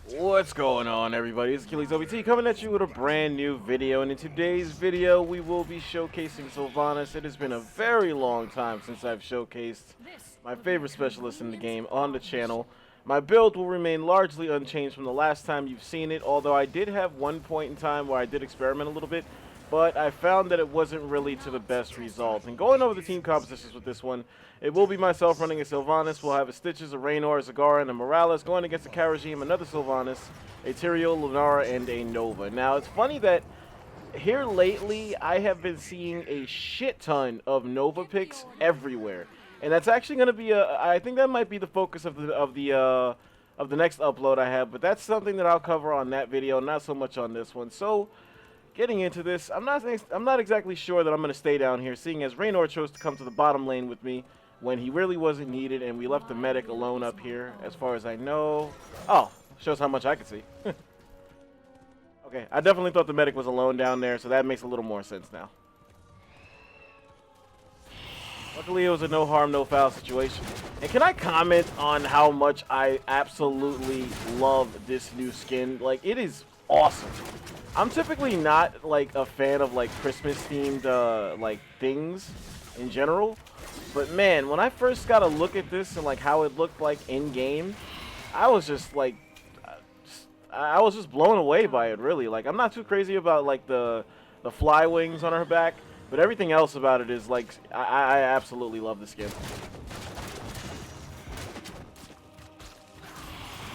What's going on, everybody? It's Achilles OBT coming at you with a brand new video, and in today's video we will be showcasing Sylvanas. It has been a very long time since I've showcased my favorite specialist in the game on the channel. My build will remain largely unchanged from the last time you've seen it, although I did have one point in time where I did experiment a little bit, but I found that it wasn't really to the best result. And going over the team compositions with this one, it will be myself running a Sylvanas. We'll have a Stitches, a Raynor, a Zagara, and a Morales going against a Karajim, another Sylvanas, a Tyrael, Lunara, and a Nova. Now, it's funny that here lately, I have been seeing a shit ton of Nova picks everywhere. And that's actually going to be I think that might be the focus of the next upload I have, but that's something that I'll cover on that video, not so much on this one. So, getting into this, I'm not exactly sure that I'm going to stay down here, seeing as Raynor chose to come to the bottom lane with me when he really wasn't needed, and we left the medic alone up here, as far as I know. Oh, shows how much I can see. Okay, I definitely thought the medic was alone down there, so that makes a little more sense now. Luckily, it was a no harm, no foul situation. And can I comment on how much I absolutely love this new skin? Like, it is awesome. I'm typically not, like, a fan of, like, Christmas-themed, like, things in general. But, man, when I first got a look at this and, like, how it looked like in-game, I was just, like, I was just blown away by it, really. Like, I'm not too crazy about, like, the fly wings on her back. But everything else about it is, like, I absolutely love the skin.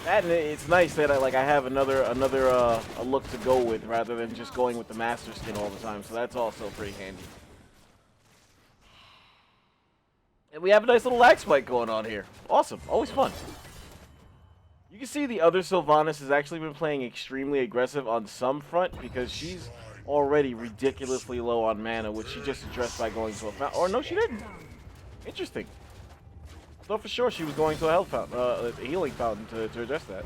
And it's nice that I have another a look to go with rather than just going with the master skin all the time. So that's also pretty handy. And we have a nice little lag spike going on here. Awesome, always fun. You can see the other Sylvanas has actually been playing extremely aggressive on some front because she's already ridiculously low on mana, which she just addressed by going to a fountain. Or no, she didn't. Interesting. Thought for sure she was going to a health fountain, a healing fountain to address that.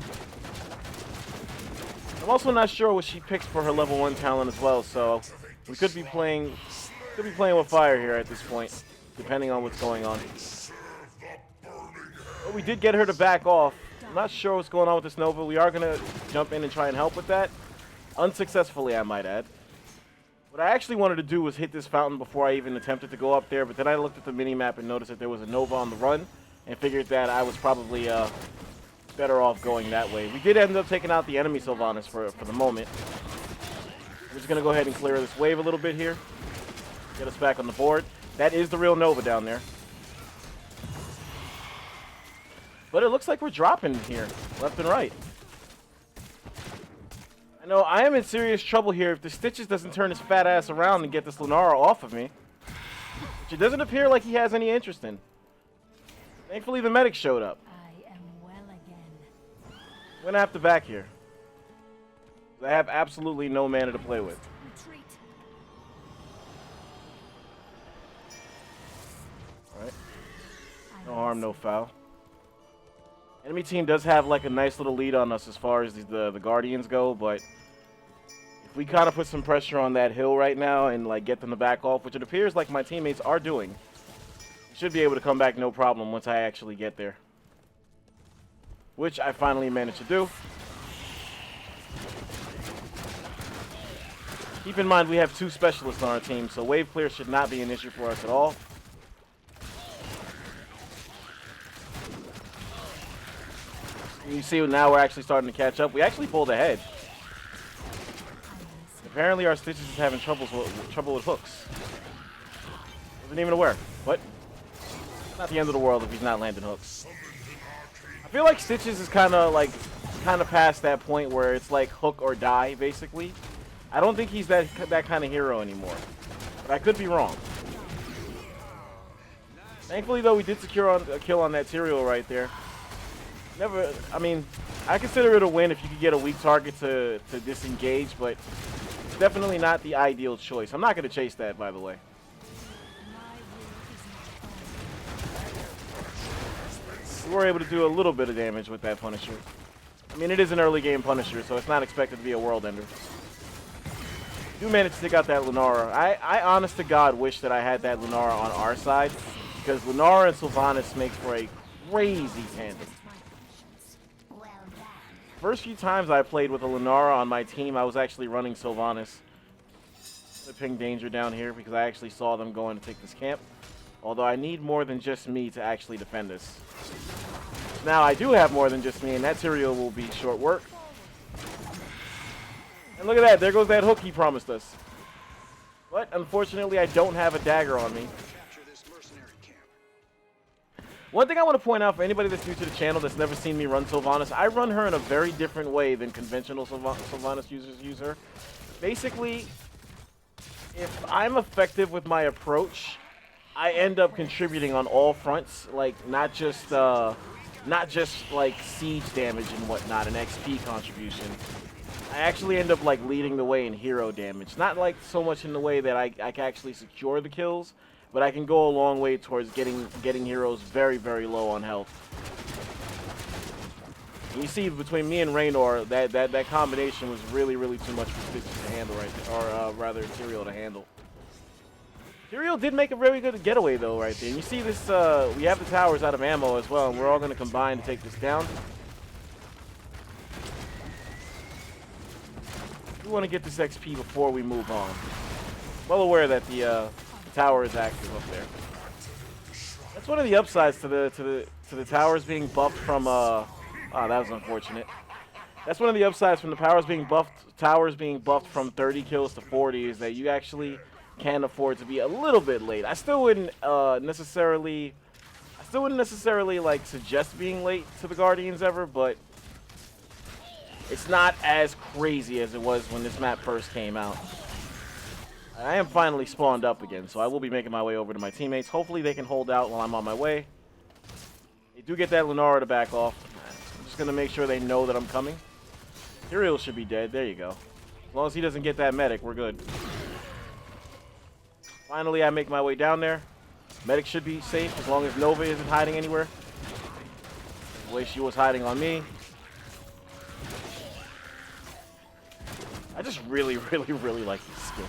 I'm also not sure what she picks for her level 1 talent as well, so we could be playing with fire here at this point, depending on what's going on. But we did get her to back off. I'm not sure what's going on with this Nova. We are gonna jump in and try and help with that. Unsuccessfully, I might add. What I actually wanted to do was hit this fountain before I even attempted to go up there, but then I looked at the mini-map and noticed that there was a Nova on the run, and figured that I was probably better off going that way. We did end up taking out the enemy Sylvanas for the moment. We're just going to go ahead and clear this wave a little bit here. Get us back on the board. That is the real Nova down there. But it looks like we're dropping here, left and right. I know I am in serious trouble here if the Stitches doesn't turn his fat ass around and get this Lunara off of me. Which it doesn't appear like he has any interest in. Thankfully the medic showed up. I am well again. I'm gonna have to back here. I have absolutely no mana to play with. Retreat. Alright. No harm, no foul. Enemy team does have like a nice little lead on us as far as the Guardians go, but if we kind of put some pressure on that hill right now and like get them to back off, which it appears like my teammates are doing, we should be able to come back no problem once I actually get there. Which I finally managed to do. Keep in mind we have 2 specialists on our team, so wave clear should not be an issue for us at all. You see now we're actually starting to catch up. We actually pulled ahead. Apparently our Stitches is having trouble with hooks. Wasn't even aware. What? Not the end of the world if he's not landing hooks. I feel like Stitches is kind of past that point where it's like hook or die, basically. I don't think he's that kind of hero anymore. But I could be wrong. Thankfully, though, we did secure a kill on that Tyrael right there. I mean, I consider it a win if you could get a weak target to disengage, but it's definitely not the ideal choice. I'm not going to chase that, by the way. We were able to do a little bit of damage with that Punisher. I mean, it is an early game Punisher, so it's not expected to be a world ender. Do manage to take out that Lunara. I honest to God wish that I had that Lunara on our side, because Lunara and Sylvanas make for a crazy tandem. first few times I played with a Lunara on my team, I was actually running Sylvanas. The ping danger down here because I actually saw them going to take this camp. Although I need more than just me to actually defend this. Now I do have more than just me, and that Tyrael will be short work. And look at that, there goes that hook he promised us. But unfortunately, I don't have a dagger on me. One thing I want to point out for anybody that's new to the channel that's never seen me run Sylvanas, I run her in a very different way than conventional Sylvanas users use her. Basically, if I'm effective with my approach, I end up contributing on all fronts, like not just like siege damage and whatnot, and XP contribution. I actually end up like leading the way in hero damage. Not like so much in the way that I can actually secure the kills, but I can go a long way towards getting heroes very, very low on health. And you see between me and Raynor, that combination was really, really too much for Stitches to handle right there, or rather Tyrael to handle. Tyrael did make a very good getaway though right there. And you see this, we have the towers out of ammo as well, and we're all going to combine to take this down. We want to get this XP before we move on. Well aware that the tower is active up there. That's one of the upsides to the towers being buffed from oh, that was unfortunate. That's one of the upsides from the towers being buffed from 30 kills to 40 is that you actually can afford to be a little bit late. I still wouldn't necessarily like suggest being late to the Guardians ever, but it's not as crazy as it was when this map first came out. I am finally spawned up again, so I will be making my way over to my teammates. Hopefully they can hold out while I'm on my way. They do get that Lunara to back off. I'm just going to make sure they know that I'm coming. Tyrael should be dead. There you go. As long as he doesn't get that medic, we're good. Finally, I make my way down there. Medic should be safe as long as Nova isn't hiding anywhere. The way she was hiding on me. I just really, really, really like this skill.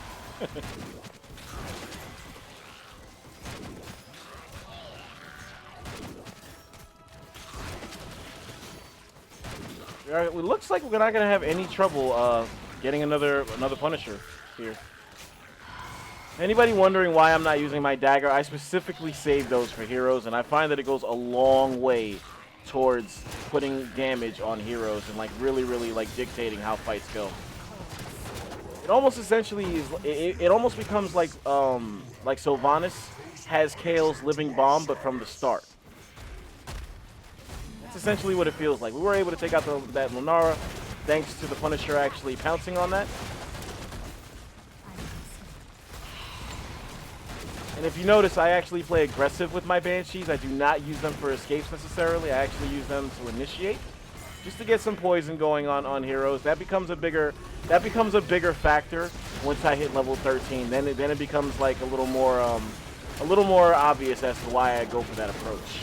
It looks like we're not gonna have any trouble getting another Punisher here. Anybody wondering why I'm not using my dagger? I specifically save those for heroes, and I find that it goes a long way towards putting damage on heroes and like really, really like dictating how fights go. It almost essentially is. It almost becomes like Sylvanas has Kale's living bomb, but from the start. That's essentially what it feels like. We were able to take out that Lunara thanks to the Punisher actually pouncing on that. And if you notice, I actually play aggressive with my Banshees. I do not use them for escapes necessarily. I actually use them to initiate, just to get some poison going on heroes. That becomes a bigger factor once I hit level 13. Then it becomes like a little more obvious as to why I go for that approach.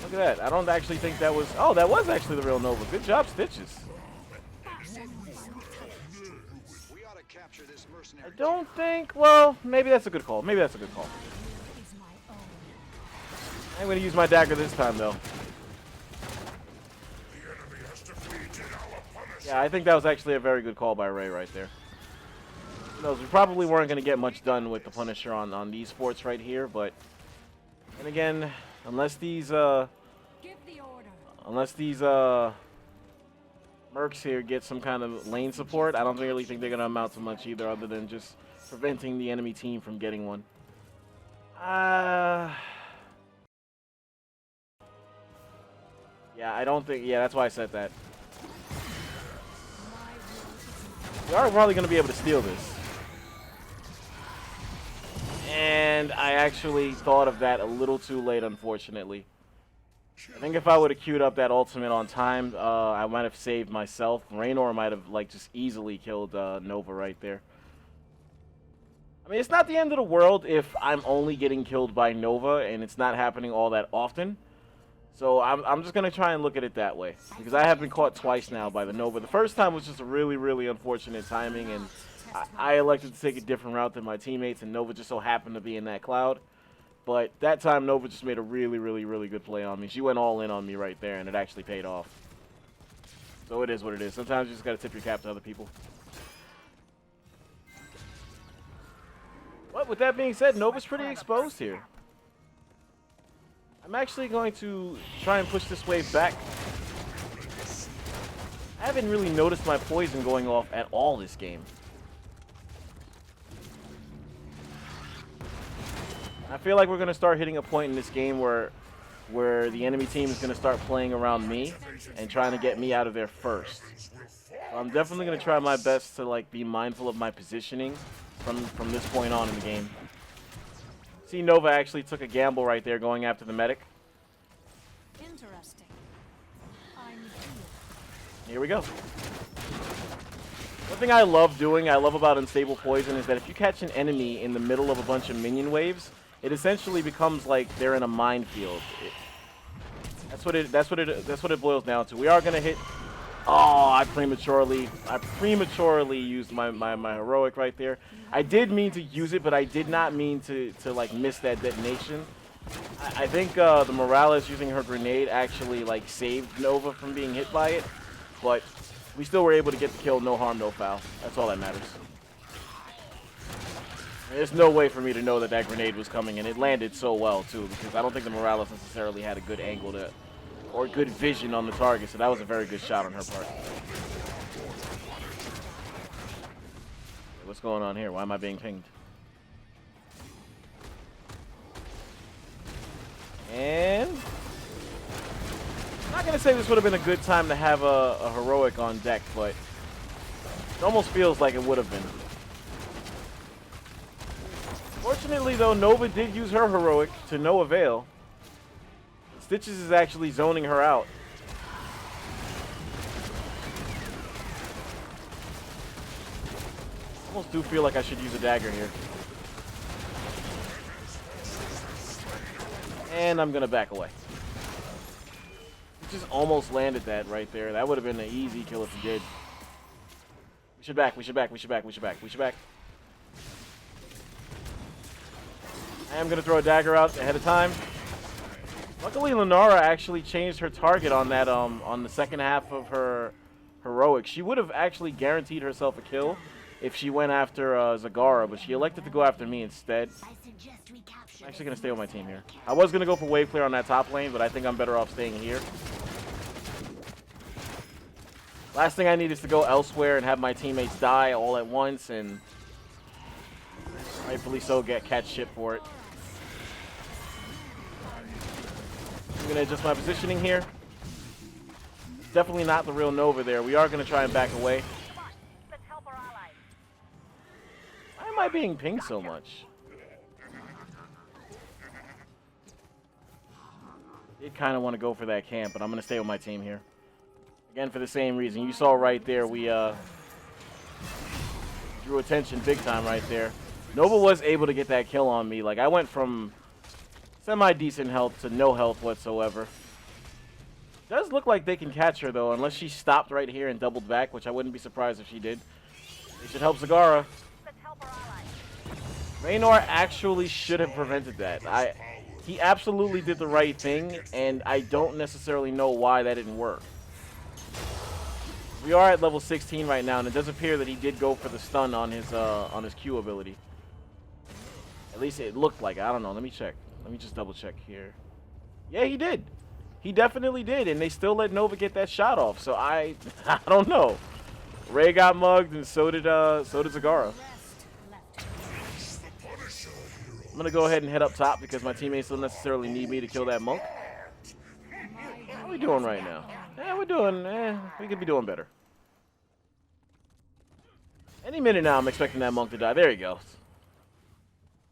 Look at that. I don't actually think that was. Oh, that was actually the real Nova. Good job, Stitches. I don't think. Well, maybe that's a good call. Maybe that's a good call. I'm going to use my dagger this time, though. Yeah, I think that was actually a very good call by Ray right there. Who knows, we probably weren't going to get much done with the Punisher on these forts right here, but... And again, unless these Mercs here get some kind of lane support, I don't really think they're going to amount to much either, other than just preventing the enemy team from getting one. Yeah, I don't think... Yeah, that's why I said that. We are probably going to be able to steal this. And I actually thought of that a little too late, unfortunately. I think if I would have queued up that ultimate on time, I might have saved myself. Raynor might have like just easily killed Nova right there. I mean, it's not the end of the world if I'm only getting killed by Nova and it's not happening all that often. So I'm just going to try and look at it that way. Because I have been caught twice now by the Nova. The first time was just a really, really unfortunate timing. And I elected to take a different route than my teammates. And Nova just so happened to be in that cloud. But that time, Nova just made a really, really, really good play on me. She went all in on me right there, and it actually paid off. So it is what it is. Sometimes you just got to tip your cap to other people. But with that being said, Nova's pretty exposed here. I'm actually going to try and push this wave back. I haven't really noticed my poison going off at all this game. I feel like we're going to start hitting a point in this game where the enemy team is going to start playing around me and trying to get me out of there first. So I'm definitely going to try my best to like be mindful of my positioning from this point on in the game. See, Nova actually took a gamble right there going after the medic. Interesting. I'm Here we go. One thing I love doing, I love about Unstable Poison, is that if you catch an enemy in the middle of a bunch of minion waves, it essentially becomes like they're in a minefield. That's what it boils down to. We are gonna hit. Oh, I prematurely used my heroic right there. I did mean to use it, but I did not mean to like miss that detonation. I think the Morales using her grenade actually like saved Nova from being hit by it, but we still were able to get the kill, no harm, no foul. That's all that matters. There's no way for me to know that that grenade was coming, and it landed so well too, because I don't think the Morales necessarily had a good angle to, or good vision on the target, so that was a very good shot on her part. What's going on here? Why am I being pinged? And I'm not gonna say this would have been a good time to have a heroic on deck, but it almost feels like it would have been. Fortunately, though, Nova did use her heroic to no avail. Stitches is actually zoning her out. Almost do feel like I should use a dagger here. And I'm gonna back away. Just almost landed that right there. That would have been an easy kill if he did. We should back. I am gonna throw a dagger out ahead of time. Luckily, Lenara actually changed her target on that on the second half of her heroic. She would have actually guaranteed herself a kill if she went after Zagara, but she elected to go after me instead. I'm actually gonna stay with my team here. I was gonna go for wave clear on that top lane, but I think I'm better off staying here. Last thing I need is to go elsewhere and have my teammates die all at once, and rightfully so catch shit for it. I'm gonna adjust my positioning here. Definitely not the real Nova there. We are gonna try and back away. Why am I being pinged so much? Did kind of want to go for that camp, but I'm gonna stay with my team here. Again, for the same reason. You saw right there, we drew attention big time right there. Nova was able to get that kill on me. Like, I went from semi-decent health to no health whatsoever. Does look like they can catch her, though, unless she stopped right here and doubled back, which I wouldn't be surprised if she did. They should help Zagara. Raynor actually should have prevented that. He absolutely did the right thing, and I don't necessarily know why that didn't work. We are at level 16 right now, and it does appear that he did go for the stun on his Q ability. At least it looked like it. I don't know. Let me check. Let me just double check here. Yeah, he did. He definitely did, and they still let Nova get that shot off. So I don't know. Ray got mugged, and so did Zagara. I'm gonna go ahead and head up top because my teammates don't necessarily need me to kill that monk. How are we doing right now? Yeah, we're doing. We could be doing better. Any minute now, I'm expecting that monk to die. There he goes.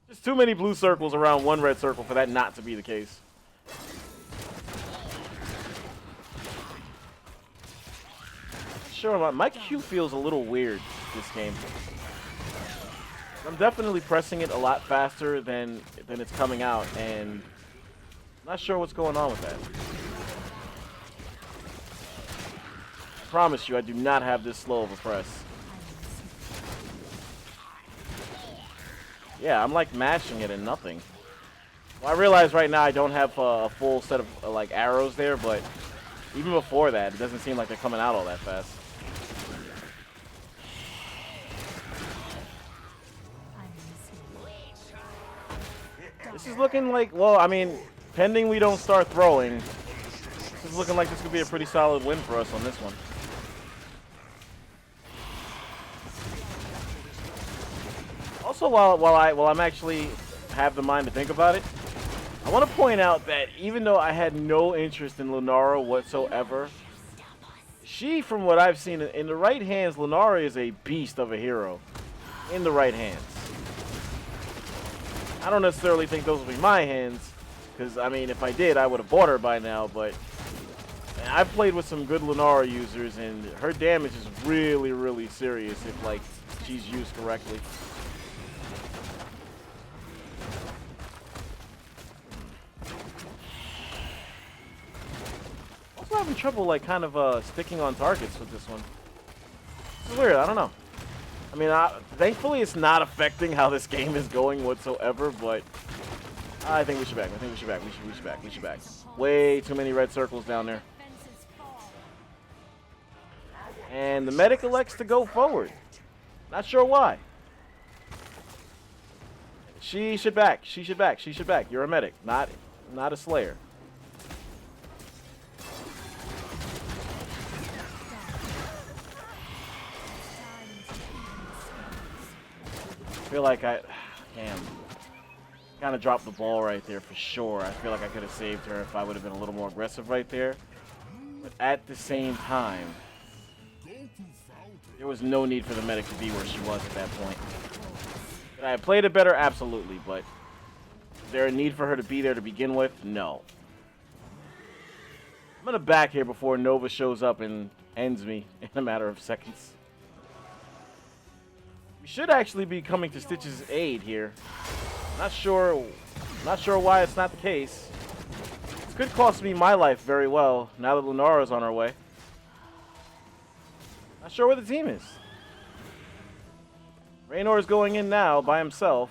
Just too many blue circles around one red circle for that not to be the case. Sure, my Q feels a little weird this game. I'm definitely pressing it a lot faster than it's coming out, and I'm not sure what's going on with that. I promise you, I do not have this slow of a press. Yeah, I'm like mashing it and nothing. Well, I realize right now I don't have a full set of like arrows there, but even before that, it doesn't seem like they're coming out all that fast. This is looking like, well, I mean, pending we don't start throwing, this is looking like this could be a pretty solid win for us on this one. Also, while I'm actually have the mind to think about it, I want to point out that even though I had no interest in Lunara whatsoever, she, from what I've seen, in the right hands, Lunara is a beast of a hero. In the right hands. I don't necessarily think those will be my hands, because, I mean, if I did, I would have bought her by now, but man, I've played with some good Lunara users, and her damage is really, really serious if, like, she's used correctly. Also having trouble, like, kind of sticking on targets with this one. It's weird, I don't know. I mean, thankfully it's not affecting how this game is going whatsoever, but I think we should back. I think we should back. We should back. We should back. Way too many red circles down there. And the medic elects to go forward. Not sure why. She should back. She should back. She should back. You're a medic, not a slayer. I feel like damn, kind of dropped the ball right there for sure. I feel like I could have saved her if I would have been a little more aggressive right there. But at the same time, there was no need for the medic to be where she was at that point. Could I have played it better? Absolutely. But is there a need for her to be there to begin with? No. I'm going to back here before Nova shows up and ends me in a matter of seconds. We should actually be coming to Stitch's aid here. Not sure why it's not the case. This could cost me my life very well now that Lunara's on her way. Not sure where the team is. Raynor's going in now by himself.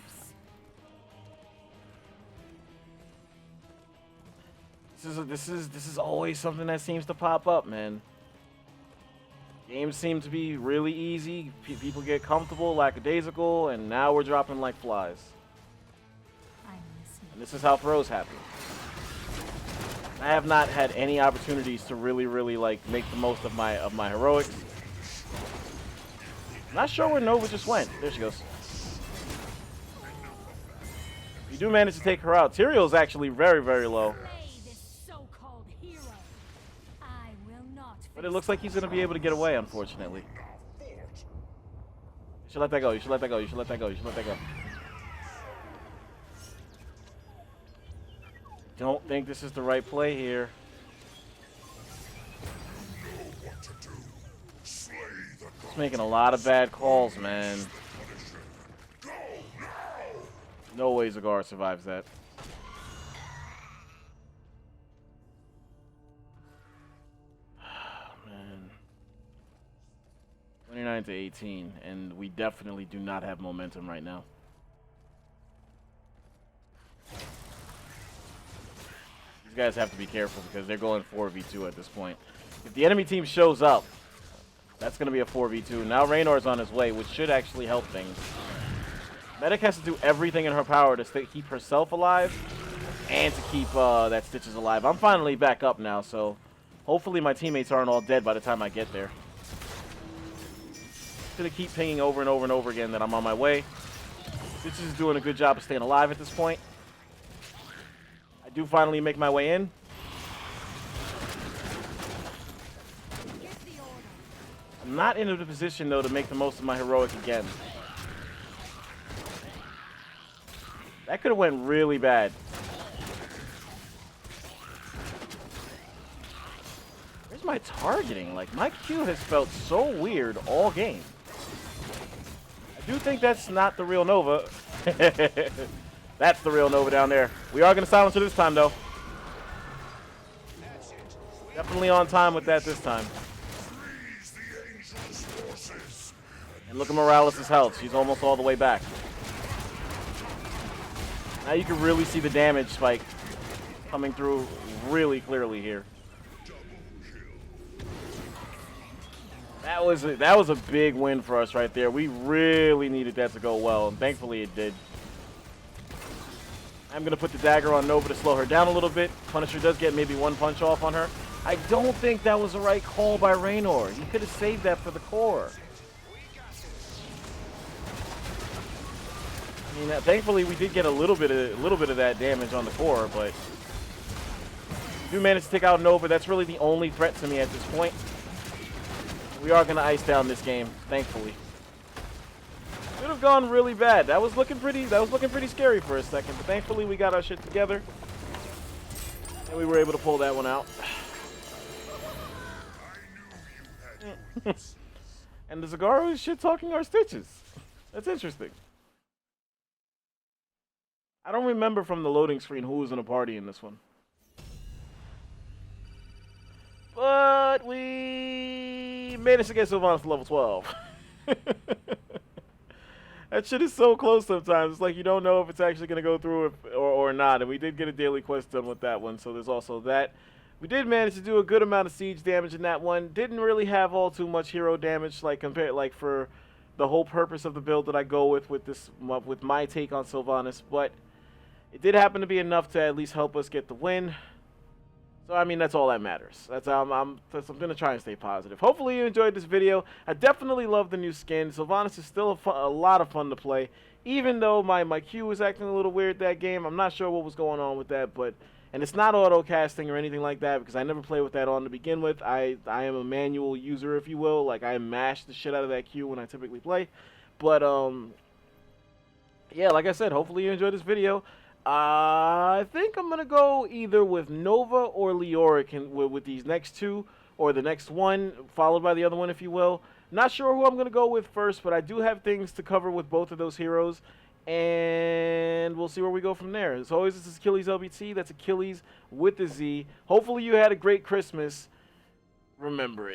This is always something that seems to pop up, man. Games seem to be really easy. People get comfortable, lackadaisical, and now we're dropping like flies. And this is how throws happen. I have not had any opportunities to really like make the most of my heroics. Not sure where Nova just went. There she goes. You do manage to take her out. Tyrael's actually very, very low. But it looks like he's going to be able to get away, unfortunately. You should let that go. You should let that go. You should let that go. You should let that go. Don't think this is the right play here. He's making a lot of bad calls, man. No way Zagar survives that. Man. 29 to 18, and we definitely do not have momentum right now. These guys have to be careful because they're going 4v2 at this point. If the enemy team shows up, that's going to be a 4v2. Now Raynor's on his way, which should actually help things. Medic has to do everything in her power to keep herself alive and to keep that Stitches alive. I'm finally back up now, so hopefully my teammates aren't all dead by the time I get there. Just going to keep pinging over and over and over again that I'm on my way. Stitches is doing a good job of staying alive at this point. I do finally make my way in. I'm not in a position, though, to make the most of my heroic again. That could have went really bad. Where's my targeting? Like, my Q has felt so weird all game. I do think that's not the real Nova. That's the real Nova down there. We are going to silence her this time, though. Definitely on time with that this time. And look at Morales' health. She's almost all the way back. Now you can really see the damage spike coming through really clearly here. That was a big win for us right there. We really needed that to go well, and thankfully it did. I'm going to put the dagger on Nova to slow her down a little bit. Punisher does get maybe one punch off on her. I don't think that was the right call by Raynor. He could have saved that for the core. I mean, thankfully we did get a little bit of that damage on the core, but we do manage to take out Nova. That's really the only threat to me at this point. We are going to ice down this game, thankfully. Could have gone really bad. That was looking pretty scary for a second, but thankfully we got our shit together. And we were able to pull that one out. And the Zagaro is shit talking our stitches. That's interesting. I don't remember from the loading screen who was in a party in this one. But we managed to get Sylvanas to level 12. That shit is so close sometimes. It's like you don't know if it's actually going to go through or not. And we did get a daily quest done with that one, so there's also that. We did manage to do a good amount of siege damage in that one. Didn't really have all too much hero damage, like for the whole purpose of the build that I go with my take on Sylvanas. But it did happen to be enough to at least help us get the win. So, I mean, that's all that matters. I'm going to try and stay positive. Hopefully you enjoyed this video. I definitely love the new skin. Sylvanas is still a lot of fun to play. Even though my Q was acting a little weird that game. I'm not sure what was going on with that. And it's not auto-casting or anything like that because I never played with that on to begin with. I am a manual user, if you will. Like, I mash the shit out of that Q when I typically play. But, yeah, like I said, hopefully you enjoyed this video. I think I'm going to go either with Nova or Leoric with these next two, or the next one, followed by the other one, if you will. Not sure who I'm going to go with first, but I do have things to cover with both of those heroes, and we'll see where we go from there. As always, this is Achilles LBT. That's Achilles with a Z. Hopefully you had a great Christmas. Remember it.